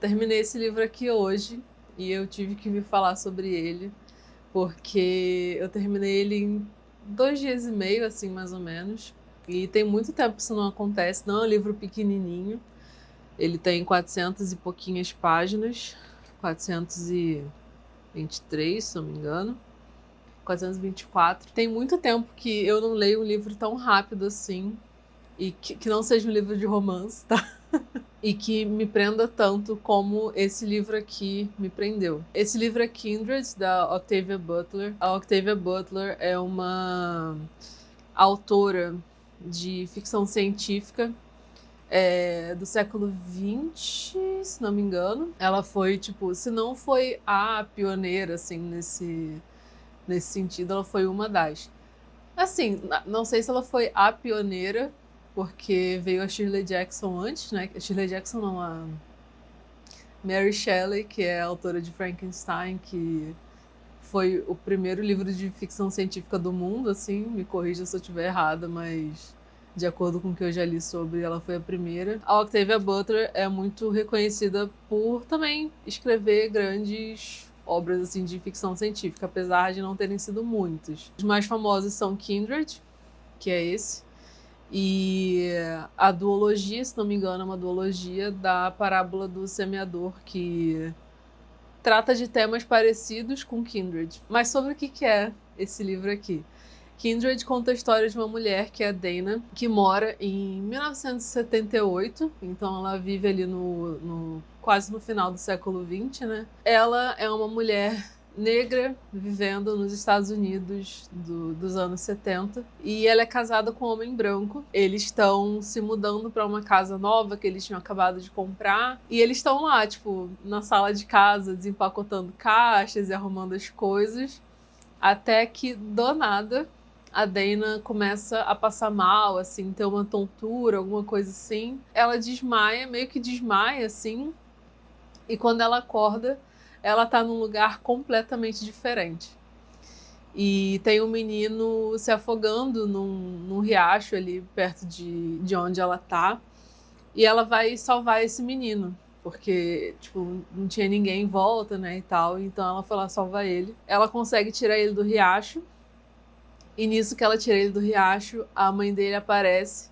terminei esse livro aqui hoje e eu tive que vir falar sobre ele, porque eu terminei ele em 2 dias e meio, assim, mais ou menos. E tem muito tempo que isso não acontece. Não é um livro pequenininho. Ele tem 400 e pouquinhas páginas, 423, se não me engano. 424. Tem muito tempo que eu não leio um livro tão rápido assim, e que não seja um livro de romance, tá? E que me prenda tanto como esse livro aqui me prendeu. Esse livro é Kindred, da Octavia Butler. A Octavia Butler é uma autora de ficção científica do século XX, se não me engano. Ela foi, tipo, se não foi a pioneira, assim, nesse sentido, ela foi uma das. Assim, não sei se ela foi a pioneira, porque veio a Shirley Jackson antes, né? A Shirley Jackson não, a Mary Shelley, que é a autora de Frankenstein, que foi o primeiro livro de ficção científica do mundo, assim, me corrija se eu estiver errada, mas de acordo com o que eu já li sobre, ela foi a primeira. A Octavia Butler é muito reconhecida por também escrever grandes obras assim de ficção científica, apesar de não terem sido muitos. Os mais famosos são Kindred, que é esse, e a duologia, se não me engano, é uma duologia da parábola do semeador, que trata de temas parecidos com Kindred. Mas sobre o que é esse livro aqui? Kindred conta a história de uma mulher, que é a Dana, que mora em 1978, então ela vive ali quase no final do século XX, né? Ela é uma mulher negra vivendo nos Estados Unidos dos anos 70, e ela é casada com um homem branco. Eles estão se mudando para uma casa nova que eles tinham acabado de comprar, e eles estão lá, tipo, na sala de casa, desempacotando caixas e arrumando as coisas, até que, do nada, a Dana começa a passar mal, assim, ter uma tontura, alguma coisa assim. Ela desmaia, meio que desmaia, assim, e quando ela acorda, ela tá num lugar completamente diferente. E tem um menino se afogando num riacho ali perto de onde ela tá, e ela vai salvar esse menino, porque, tipo, não tinha ninguém em volta, né, e tal, então ela foi lá salvar ele. Ela consegue tirar ele do riacho, e nisso que ela tira ele do riacho, a mãe dele aparece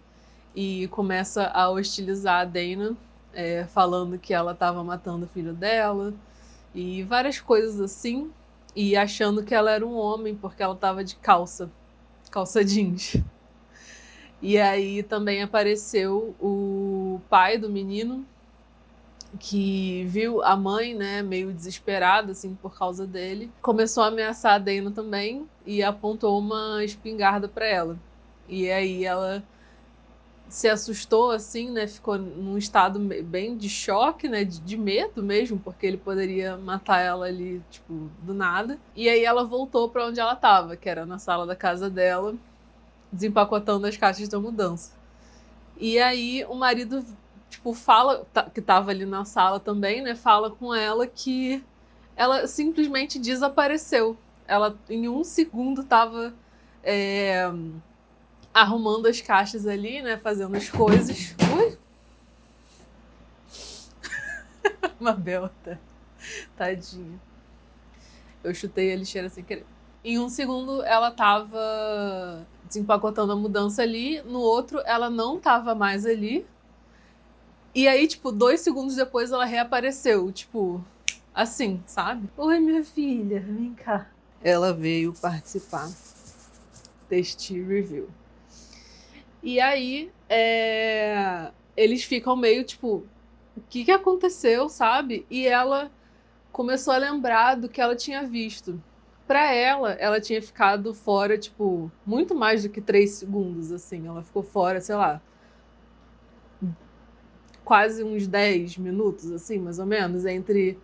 e começa a hostilizar a Dana, falando que ela estava matando o filho dela e várias coisas assim, e achando que ela era um homem porque ela estava de calça jeans. E aí também apareceu o pai do menino, que viu a mãe, né, meio desesperada, assim, por causa dele. Começou a ameaçar a Dana também e apontou uma espingarda para ela. E aí ela se assustou, assim, né, ficou num estado bem de choque, né, de medo mesmo, porque ele poderia matar ela ali, tipo, do nada. E aí ela voltou para onde ela estava, que era na sala da casa dela, desempacotando as caixas da mudança. E aí o marido, tipo, fala, que tava ali na sala também, né, fala com ela que ela simplesmente desapareceu. Ela, em um segundo, tava arrumando as caixas ali, né, fazendo as coisas. Ui! Uma belta. Tadinha. Eu chutei a lixeira sem querer. Em um segundo, ela tava desempacotando a mudança ali. No outro, ela não tava mais ali. E aí, tipo, 2 segundos depois ela reapareceu, tipo, assim, sabe? Oi, minha filha, vem cá. Ela veio participar deste review. E aí, eles ficam meio, tipo, o que aconteceu, sabe? E ela começou a lembrar do que ela tinha visto. Pra ela tinha ficado fora, tipo, muito mais do que 3 segundos, assim. Ela ficou fora, sei lá, quase uns 10 minutos, assim, mais ou menos, entre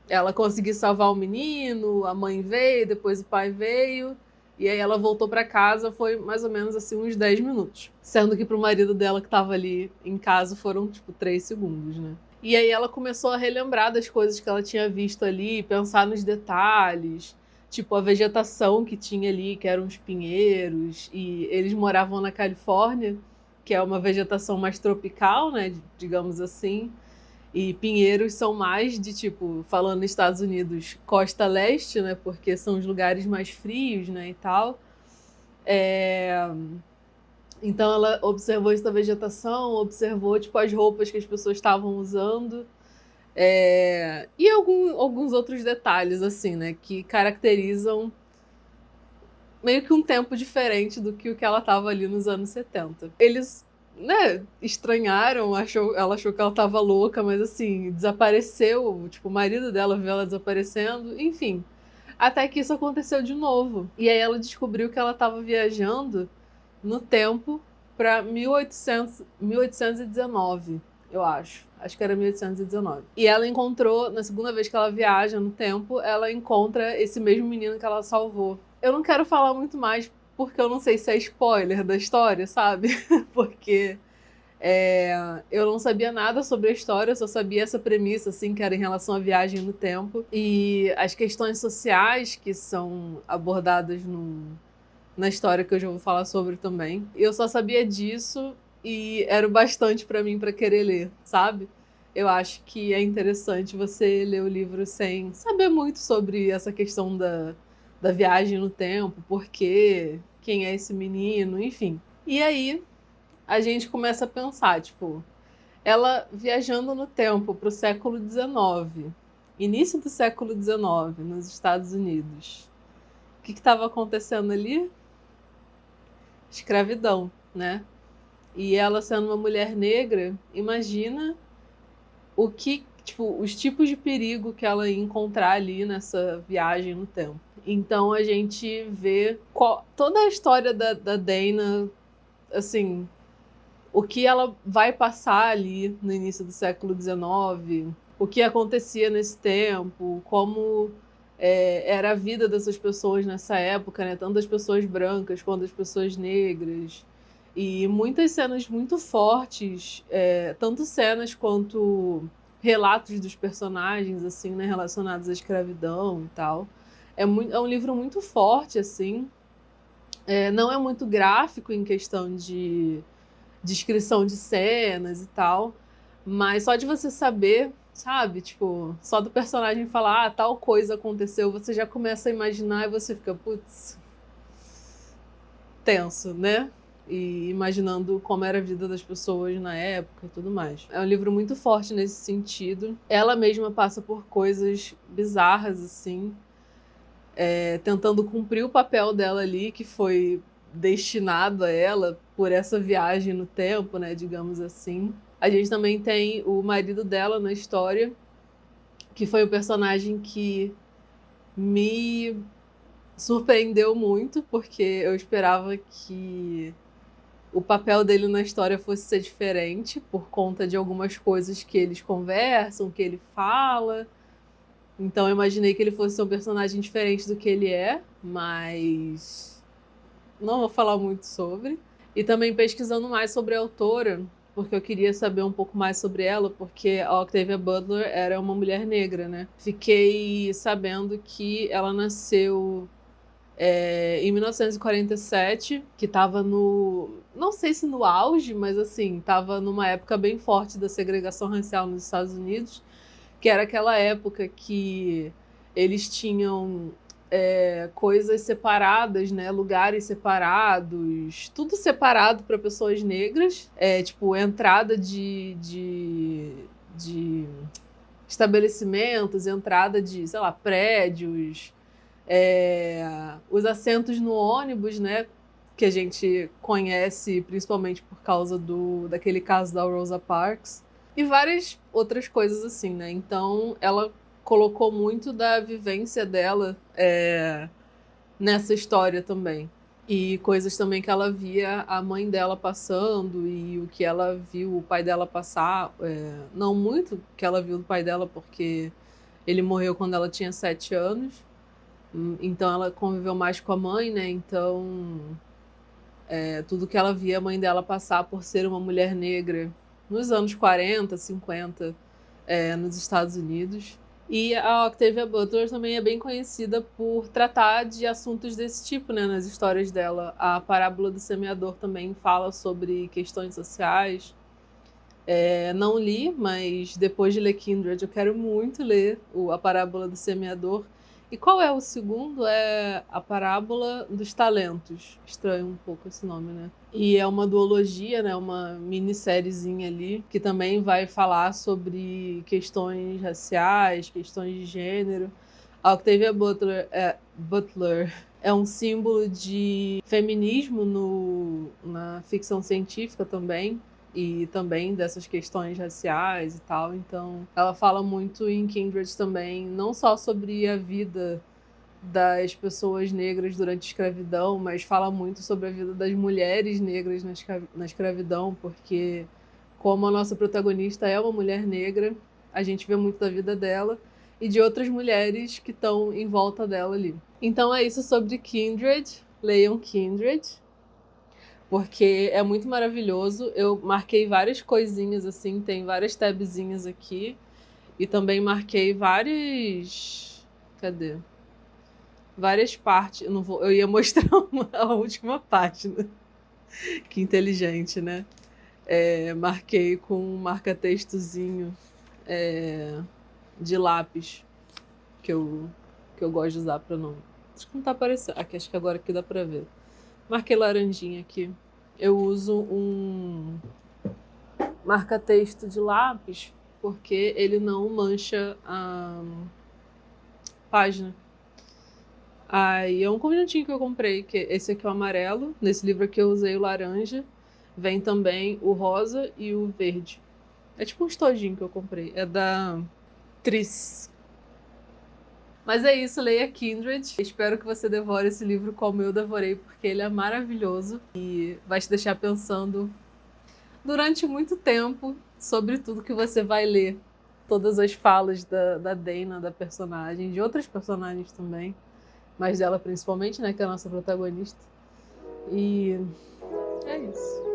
ela conseguir salvar o menino, a mãe veio, depois o pai veio, e aí ela voltou para casa, foi mais ou menos assim uns 10 minutos. Sendo que pro marido dela que tava ali em casa foram tipo 3 segundos, né? E aí ela começou a relembrar das coisas que ela tinha visto ali, pensar nos detalhes, tipo a vegetação que tinha ali, que eram os pinheiros, e eles moravam na Califórnia, que é uma vegetação mais tropical, né, digamos assim. E Pinheiros são mais de, tipo, falando nos Estados Unidos, costa leste, né? Porque são os lugares mais frios, né, e tal. Então ela observou isso da vegetação, observou, tipo, as roupas que as pessoas estavam usando. E alguns outros detalhes, assim, né? Que caracterizam meio que um tempo diferente do que o que ela estava ali nos anos 70. Eles, né, estranharam, ela achou que ela estava louca, mas assim, desapareceu, tipo, o marido dela viu ela desaparecendo, enfim. Até que isso aconteceu de novo. E aí ela descobriu que ela estava viajando no tempo para 1819, eu acho. Acho que era 1819. E ela encontrou, na segunda vez que ela viaja no tempo, ela encontra esse mesmo menino que ela salvou. Eu não quero falar muito mais porque eu não sei se é spoiler da história, sabe? Porque eu não sabia nada sobre a história, eu só sabia essa premissa, assim, que era em relação à viagem no tempo. E as questões sociais que são abordadas na história, que eu já vou falar sobre também. Eu só sabia disso e era o bastante pra mim pra querer ler, sabe? Eu acho que é interessante você ler o livro sem saber muito sobre essa questão da viagem no tempo, por quê, quem é esse menino, enfim. E aí a gente começa a pensar, tipo, ela viajando no tempo pro século XIX, início do século XIX, nos Estados Unidos. O que estava acontecendo ali? Escravidão, né? E ela sendo uma mulher negra, imagina o que, tipo, os tipos de perigo que ela ia encontrar ali nessa viagem no tempo. Então a gente vê toda a história da Dana, assim, o que ela vai passar ali no início do século XIX, o que acontecia nesse tempo, como era a vida dessas pessoas nessa época, né? Tanto as pessoas brancas quanto as pessoas negras. E muitas cenas muito fortes, tanto cenas quanto relatos dos personagens, assim, né? Relacionados à escravidão e tal. É um livro muito forte, assim. Não é muito gráfico em questão de descrição de cenas e tal, mas só de você saber, sabe? Tipo, só do personagem falar, tal coisa aconteceu, você já começa a imaginar e você fica, putz, tenso, né? E imaginando como era a vida das pessoas na época e tudo mais. É um livro muito forte nesse sentido. Ela mesma passa por coisas bizarras, assim, tentando cumprir o papel dela ali, que foi destinado a ela por essa viagem no tempo, né, digamos assim. A gente também tem o marido dela na história, que foi o personagem que me surpreendeu muito, porque eu esperava que o papel dele na história fosse ser diferente, por conta de algumas coisas que eles conversam, que ele fala. Então eu imaginei que ele fosse ser um personagem diferente do que ele é, mas não vou falar muito sobre. E também pesquisando mais sobre a autora, porque eu queria saber um pouco mais sobre ela, porque a Octavia Butler era uma mulher negra, né? Fiquei sabendo que ela nasceu em 1947, que estava não sei se no auge, mas assim, estava numa época bem forte da segregação racial nos Estados Unidos, que era aquela época que eles tinham coisas separadas, né? Lugares separados, tudo separado para pessoas negras, tipo entrada de estabelecimentos, entrada de, sei lá, prédios, os assentos no ônibus, né? Que a gente conhece principalmente por causa daquele caso da Rosa Parks. E várias outras coisas assim, né? Então, ela colocou muito da vivência dela nessa história também. E coisas também que ela via a mãe dela passando e o que ela viu o pai dela passar. Não muito que ela viu do pai dela, porque ele morreu quando ela tinha 7 anos. Então, ela conviveu mais com a mãe, né? Então, tudo que ela via a mãe dela passar por ser uma mulher negra nos anos 40, 50, nos Estados Unidos. E a Octavia Butler também é bem conhecida por tratar de assuntos desse tipo, né, nas histórias dela. A Parábola do Semeador também fala sobre questões sociais. Não li, mas depois de ler Kindred, eu quero muito ler A Parábola do Semeador. E qual é o segundo? É A Parábola dos Talentos. Estranho um pouco esse nome, né? E é uma duologia, né? Uma minissériezinha ali, que também vai falar sobre questões raciais, questões de gênero. A Octavia Butler é um símbolo de feminismo na ficção científica também, e também dessas questões raciais e tal. Então, ela fala muito em Kindred também, não só sobre a vida das pessoas negras durante a escravidão, mas fala muito sobre a vida das mulheres negras na escravidão, porque como a nossa protagonista é uma mulher negra, a gente vê muito da vida dela e de outras mulheres que estão em volta dela ali. Então é isso sobre Kindred. Leiam Kindred, porque é muito maravilhoso. Eu marquei várias coisinhas assim, tem várias tabzinhas aqui. E também marquei várias... Cadê? Várias partes. Eu ia mostrar a última página. Que inteligente, né? Marquei com um marca-textozinho de lápis que eu gosto de usar para não... Acho que não tá aparecendo. Acho que agora aqui dá para ver. Marquei laranjinha aqui. Eu uso um marca-texto de lápis porque ele não mancha a página. Aí é um conjuntinho que eu comprei, que esse aqui é o amarelo. Nesse livro aqui eu usei o laranja. Vem também o rosa e o verde. É tipo um estojinho que eu comprei. É da Tris. Mas é isso, leia Kindred. Espero que você devore esse livro como eu devorei, porque ele é maravilhoso e vai te deixar pensando durante muito tempo sobre tudo que você vai ler. Todas as falas da Dana, da personagem, de outras personagens também, mas dela principalmente, né, que é a nossa protagonista. E é isso.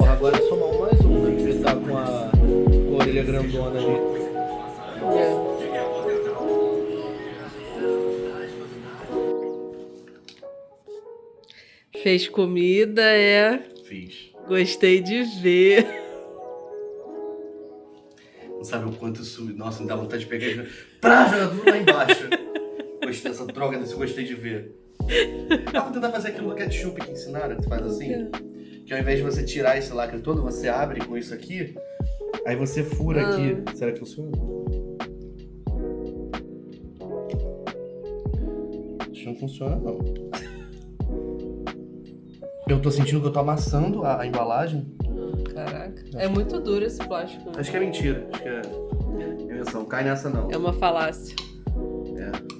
Agora é somar um mais um, né? Ele tá com a orelha grandona ali. Fez comida, Fiz. Gostei de ver. Não sabe o quanto isso... Nossa, me dá vontade de pegar e jogar tudo lá embaixo. Gostei dessa droga desse gostei de ver. Vou tentar fazer aquilo do ketchup que ensinaram, que tu faz assim. Que ao invés de você tirar esse lacre todo, você abre com isso aqui. Aí você fura aqui. Será que funciona? Acho que não funciona, não. Eu tô sentindo que eu tô amassando a embalagem. Caraca. É muito duro esse plástico. Acho que é mentira. Acho que é invenção. Cai nessa, não. É uma falácia. É.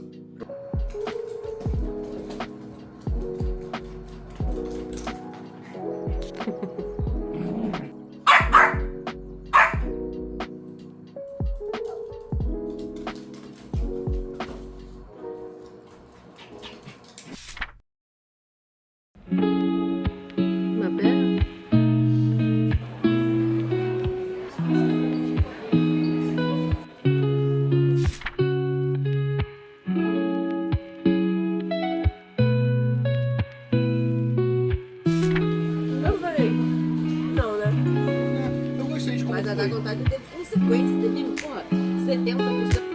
Mas a da vontade teve consequência, teve, porra, 70%.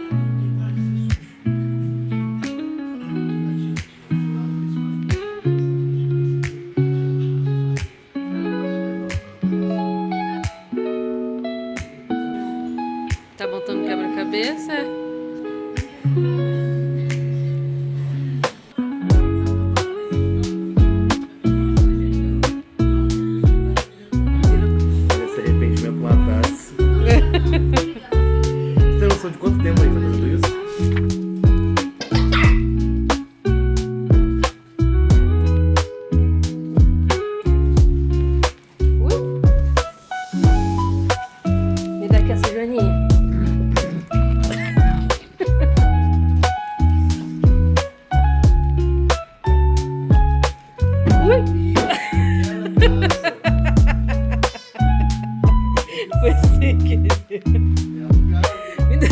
Tá montando quebra-cabeça. Esse é... Esse arrependimento matasse. Você tem noção de quanto tempo aí tá fazendo isso? Me dá aqui essa joaninha. Foi assim que... Me dá...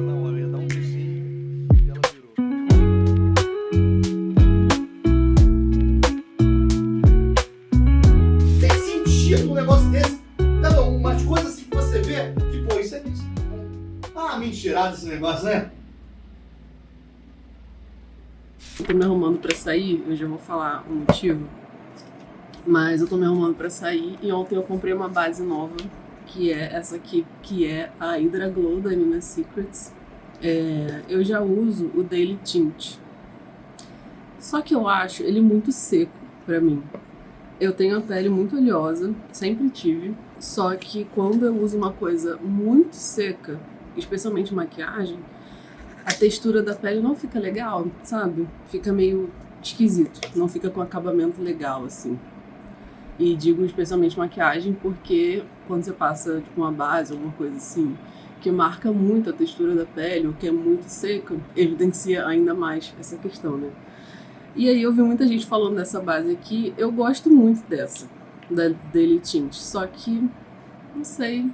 Na hora, ia dar um beijinho e ela virou. Tem sentido um negócio desse? Não, umas coisas assim que você vê que, pô, isso é. Ah, mentirado esse negócio, né? Eu tô me arrumando pra sair, eu já vou falar o motivo. Mas eu tô me arrumando pra sair e ontem eu comprei uma base nova, que é essa aqui, que é a Hydra Glow da Nina Secrets. Eu já uso o Daily Tint. Só que eu acho ele muito seco pra mim. Eu tenho a pele muito oleosa, sempre tive. Só que quando eu uso uma coisa muito seca, especialmente maquiagem, a textura da pele não fica legal, sabe? Fica meio esquisito, não fica com acabamento legal, assim. E digo especialmente maquiagem porque quando você passa tipo, uma base, alguma coisa assim, que marca muito a textura da pele, ou que é muito seca, evidencia ainda mais essa questão, né? E aí eu vi muita gente falando dessa base aqui, eu gosto muito dessa, da Daily Tint, só que, não sei,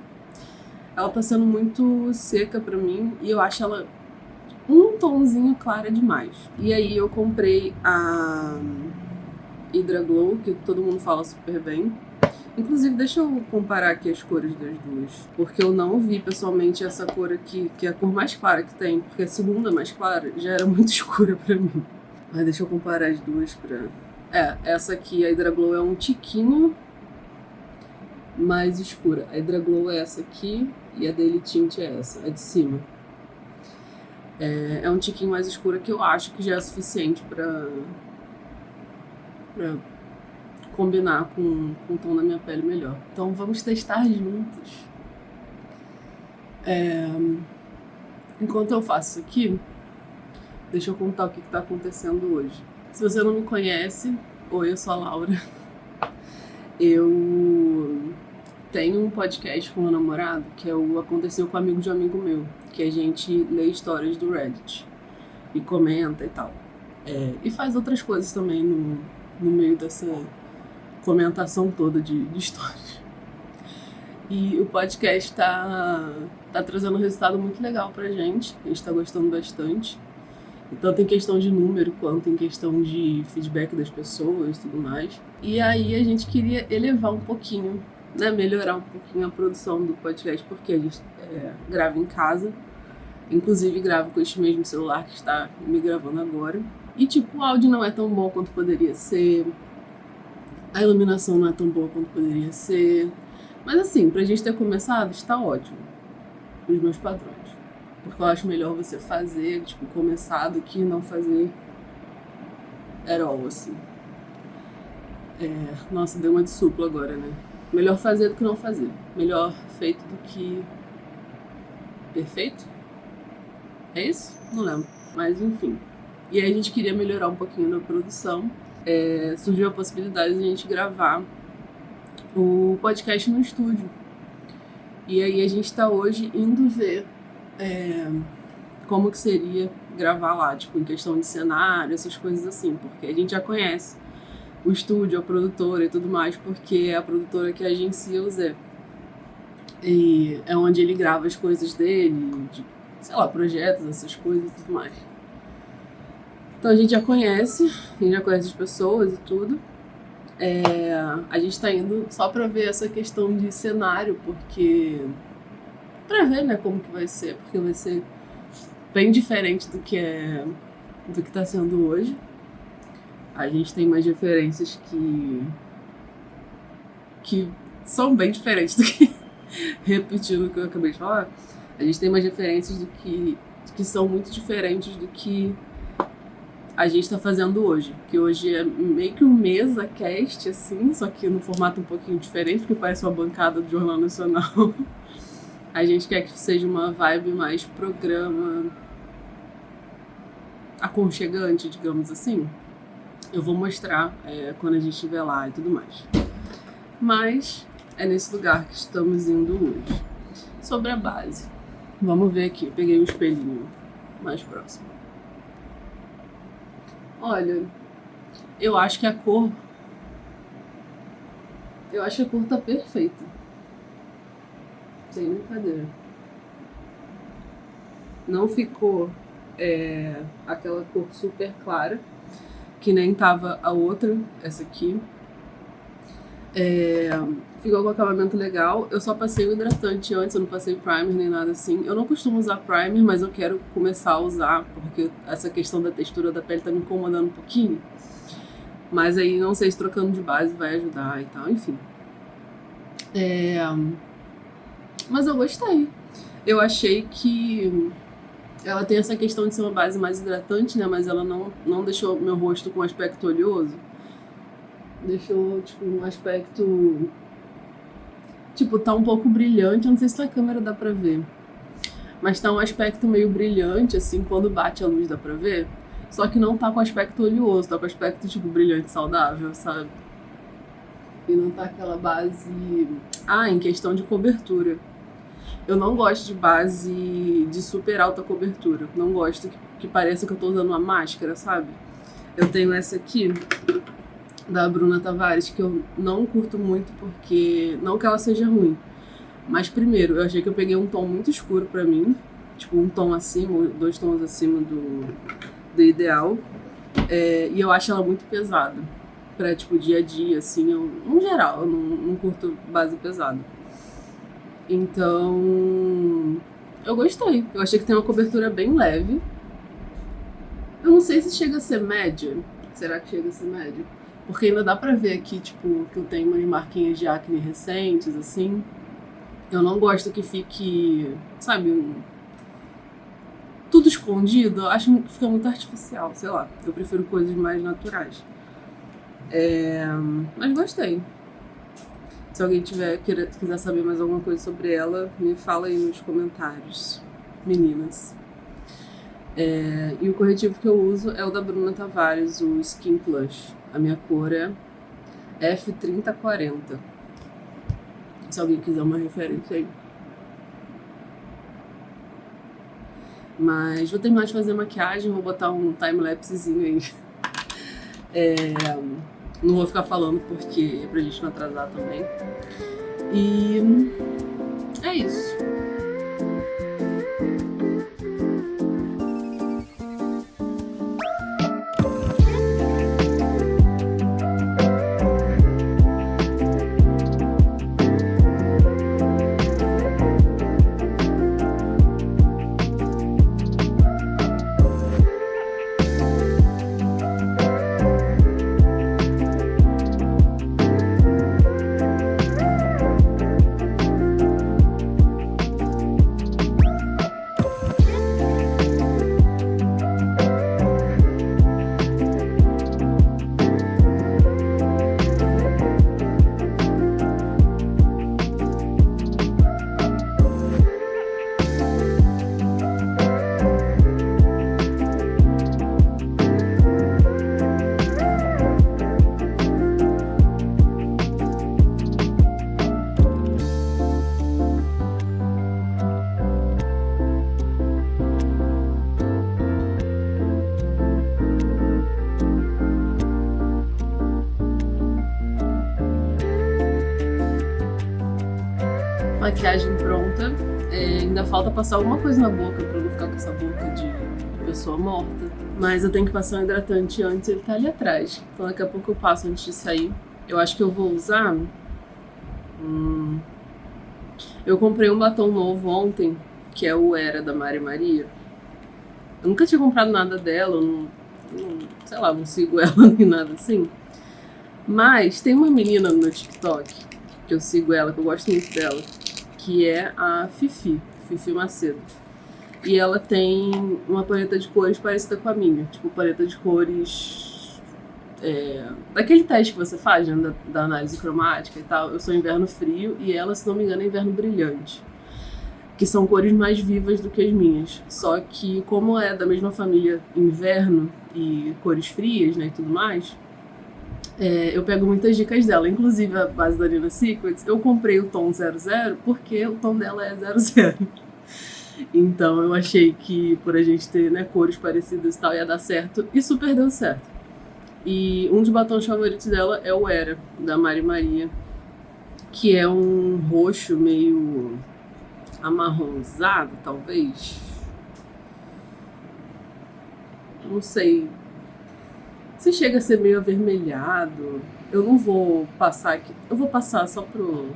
ela tá sendo muito seca pra mim e eu acho ela um tomzinho clara demais. E aí eu comprei a Hydra Glow, que todo mundo fala super bem. Inclusive, deixa eu comparar aqui as cores das duas, porque eu não vi pessoalmente essa cor aqui, que é a cor mais clara que tem, porque a segunda mais clara já era muito escura pra mim. Mas deixa eu comparar as duas pra... essa aqui, a Hydra Glow, é um tiquinho mais escura. A Hydra Glow é essa aqui e a Daily Tint é essa, a de cima. É um tiquinho mais escura que eu acho que já é suficiente pra combinar com o tom da minha pele melhor. Então vamos testar juntos. Enquanto eu faço isso aqui, deixa eu contar o que está acontecendo hoje. Se você não me conhece, oi, eu sou a Laura. Eu tenho um podcast com meu namorado, que é o Aconteceu com um Amigo de um Amigo Meu, que a gente lê histórias do Reddit e comenta e tal. E faz outras coisas também no meio dessa comentação toda de histórias. E o podcast tá trazendo um resultado muito legal pra gente. A gente tá gostando bastante. Tanto em questão de número, quanto em questão de feedback das pessoas e tudo mais. E aí a gente queria elevar um pouquinho, né, melhorar um pouquinho a produção do podcast, porque a gente grava em casa. Inclusive gravo com este mesmo celular que está me gravando agora. E tipo, o áudio não é tão bom quanto poderia ser. A iluminação não é tão boa quanto poderia ser. Mas assim, pra gente ter começado, está ótimo. Os meus padrões. Porque eu acho melhor você fazer, tipo, começar do que não fazer at all, assim. Nossa, deu uma de supla agora, né? Melhor fazer do que não fazer. Melhor feito do que perfeito? É isso? Não lembro. Mas enfim. E aí a gente queria melhorar um pouquinho na produção. Surgiu a possibilidade de a gente gravar o podcast no estúdio. E aí a gente tá hoje indo ver como que seria gravar lá, tipo, em questão de cenário, essas coisas assim, porque a gente já conhece o estúdio, a produtora e tudo mais, porque é a produtora que agencia o Zé. E é onde ele grava as coisas dele, de, sei lá, projetos, essas coisas e tudo mais. Então a gente já conhece as pessoas e tudo. A gente tá indo só pra ver essa questão de cenário, porque... Pra ver, né, como que vai ser, porque vai ser bem diferente do que tá sendo hoje. A gente tem mais referências que são bem diferentes do que... Repetindo o que eu acabei de falar. A gente tem mais referências que são muito diferentes do que a gente tá fazendo hoje. Que hoje é meio que um mesa cast, assim, só que no formato um pouquinho diferente, porque parece uma bancada do Jornal Nacional. A gente quer que seja uma vibe mais programa aconchegante, digamos assim. Eu vou mostrar quando a gente estiver lá e tudo mais. Mas é nesse lugar que estamos indo hoje. Sobre a base. Vamos ver aqui. Peguei um espelhinho mais próximo. Olha, eu acho que a cor tá perfeita. Sem brincadeira. Não ficou aquela cor super clara, que nem tava a outra, essa aqui. Ficou com acabamento legal. Eu só passei o hidratante antes, eu não passei primer nem nada assim. Eu não costumo usar primer, mas eu quero começar a usar, porque essa questão da textura da pele tá me incomodando um pouquinho. Mas aí não sei se trocando de base vai ajudar e tal, enfim. Mas eu gostei. Eu achei que ela tem essa questão de ser uma base mais hidratante, né? Mas ela não deixou meu rosto com um aspecto oleoso. Deixou, tipo, um aspecto... Tipo, tá um pouco brilhante. Eu não sei se na câmera dá pra ver. Mas tá um aspecto meio brilhante, assim, quando bate a luz dá pra ver. Só que não tá com aspecto oleoso. Tá com aspecto, tipo, brilhante, saudável, sabe? E não tá aquela base... em questão de cobertura. Eu não gosto de base de super alta cobertura. Não gosto que pareça que eu tô usando uma máscara, sabe? Eu tenho essa aqui, da Bruna Tavares, que eu não curto muito porque... Não que ela seja ruim. Mas primeiro, eu achei que eu peguei um tom muito escuro pra mim. Tipo, um tom acima, 2 tons acima do ideal. E eu acho ela muito pesada. Pra, tipo, dia a dia, assim, no geral, eu não curto base pesada. Então, eu gostei. Eu achei que tem uma cobertura bem leve. Eu não sei se chega a ser média. Será que chega a ser média? Porque ainda dá pra ver aqui, tipo, que eu tenho umas marquinhas de acne recentes, assim. Eu não gosto que fique, sabe, tudo escondido. Eu acho que fica muito artificial, sei lá. Eu prefiro coisas mais naturais. Mas gostei. Se alguém quiser saber mais alguma coisa sobre ela, me fala aí nos comentários, meninas. E o corretivo que eu uso é o da Bruna Tavares, o Skin Plus. A minha cor é F3040. Se alguém quiser uma referência aí. Mas vou terminar de fazer maquiagem, vou botar um time-lapsezinho aí. Não vou ficar falando porque é pra gente não atrasar também. E é isso. Maquiagem pronta. Ainda falta passar alguma coisa na boca pra não ficar com essa boca de pessoa morta. Mas eu tenho que passar um hidratante antes, ele tá ali atrás. Então daqui a pouco eu passo antes de sair. Eu acho que eu vou usar... Eu comprei um batom novo ontem, que é o Era, da Mari Maria. Eu nunca tinha comprado nada dela, sei lá, não sigo ela nem nada assim. Mas tem uma menina no meu TikTok, que eu sigo ela, que eu gosto muito dela, que é a Fifi Macedo. E ela tem uma paleta de cores parecida com a minha, tipo paleta de cores daquele teste que você faz, né, da análise cromática e tal. Eu sou inverno frio e ela, se não me engano, é inverno brilhante, que são cores mais vivas do que as minhas. Só que como é da mesma família inverno e cores frias, né, e tudo mais, eu pego muitas dicas dela. Inclusive a base da Nina Secrets, eu comprei o tom 00 porque o tom dela é 00. Então eu achei que por a gente ter, né, cores parecidas e tal, ia dar certo, e super deu certo. E um dos batons favoritos dela é o Era, da Mari Maria, que é um roxo meio amarronzado, talvez. Não sei se chega a ser meio avermelhado. Eu não vou passar aqui. Eu vou passar só vou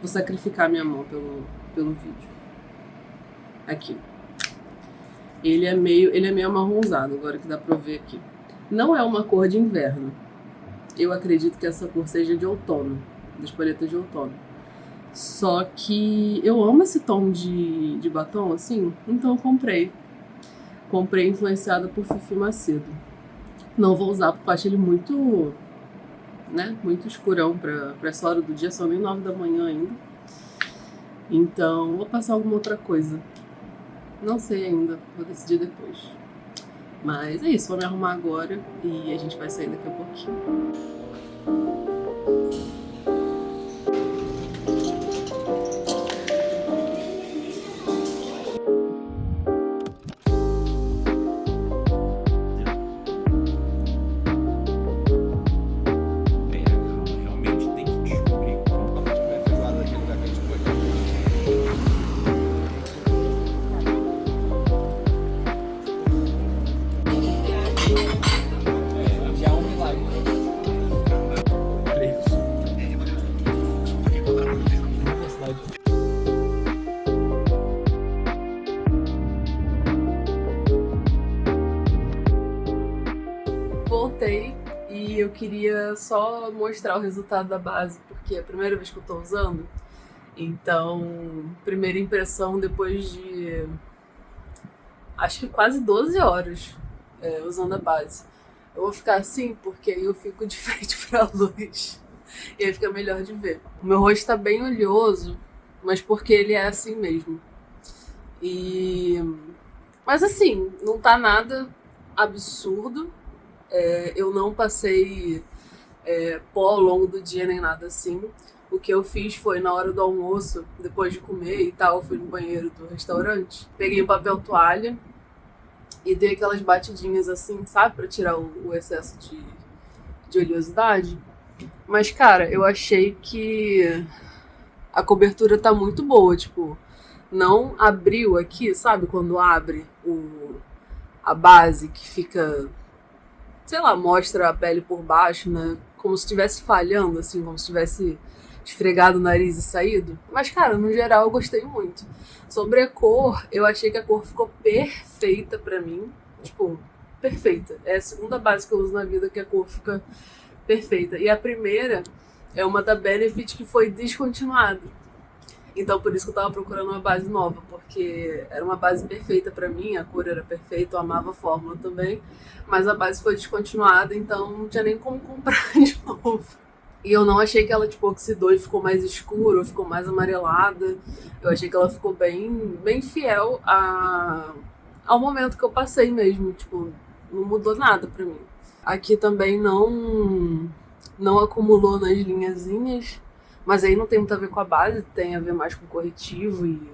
sacrificar minha mão pelo vídeo. Aqui. Ele é meio amarronzado, agora que dá pra ver aqui. Não é uma cor de inverno. Eu acredito que essa cor seja de outono, das paletas de outono. Só que eu amo esse tom de batom, assim, então eu comprei. Comprei influenciada por Fifi Macedo. Não vou usar porque eu acho ele muito, né, muito escurão pra essa hora do dia, são nem 9 da manhã ainda. Então vou passar alguma outra coisa. Não sei ainda, vou decidir depois. Mas é isso, vou me arrumar agora e a gente vai sair daqui a pouquinho. Realmente tem que descobrir como a gente vai fazer daquele lugar que a gente foi. Já é um milagre. Voltei e eu queria só mostrar o resultado da base, porque é a primeira vez que eu tô usando. Então, primeira impressão depois de acho que quase 12 horas usando a base. Eu vou ficar assim porque aí eu fico de frente pra luz e aí fica melhor de ver. O meu rosto tá bem oleoso, mas porque ele é assim mesmo. Mas assim, não tá nada absurdo. Eu não passei pó ao longo do dia nem nada assim. O que eu fiz foi, na hora do almoço, depois de comer e tal, eu fui no banheiro do restaurante, peguei um papel toalha e dei aquelas batidinhas assim, sabe? Pra tirar o excesso de oleosidade. Mas, cara, eu achei que a cobertura tá muito boa, tipo, não abriu aqui, sabe? Quando abre a base que fica, sei lá, mostra a pele por baixo, né? Como se estivesse falhando, assim, como se tivesse esfregado o nariz e saído. Mas, cara, no geral eu gostei muito. Sobre a cor, eu achei que a cor ficou perfeita pra mim. Tipo, perfeita. É a segunda base que eu uso na vida que a cor fica perfeita. E a primeira é uma da Benefit que foi descontinuada. Então por isso que eu tava procurando uma base nova, porque era uma base perfeita pra mim, a cor era perfeita, eu amava a fórmula também, mas a base foi descontinuada, então não tinha nem como comprar de novo. E eu não achei que ela tipo oxidou e ficou mais escura, ou ficou mais amarelada. Eu achei que ela ficou bem fiel ao momento que eu passei mesmo, tipo, não mudou nada pra mim. Aqui também não acumulou nas linhazinhas, mas aí não tem muito a ver com a base, tem a ver mais com o corretivo e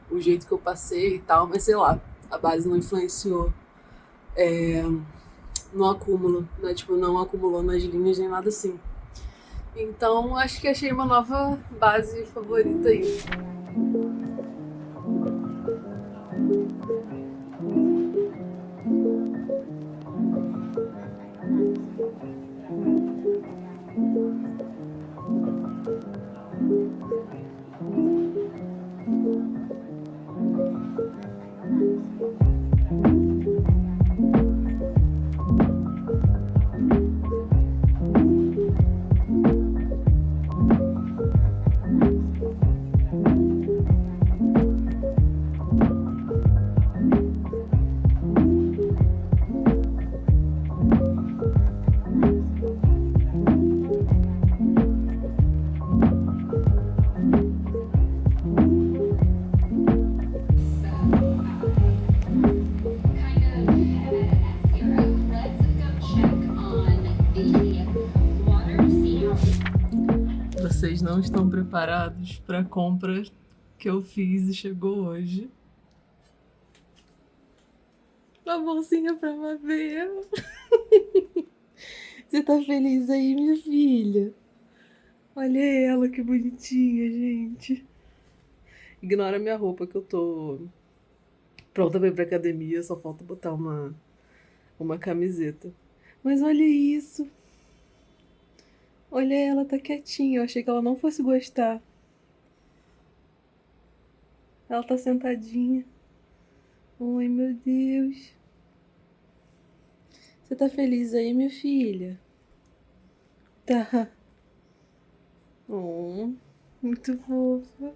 o jeito que eu passei e tal, mas sei lá, a base não influenciou no acúmulo, né? Tipo, não acumulou nas linhas nem nada assim. Então acho que achei uma nova base favorita aí. não estão preparados para a compra que eu fiz e chegou hoje. Uma bolsinha pra Mabel. Você tá feliz aí, minha filha? Olha ela, que bonitinha, gente. Ignora minha roupa que eu tô pronta pra ir pra academia, só falta botar uma camiseta. Mas olha isso. Olha ela, tá quietinha. Eu achei que ela não fosse gostar. Ela tá sentadinha. Ai, meu Deus. Você tá feliz aí, minha filha? Tá. Oh, muito fofa.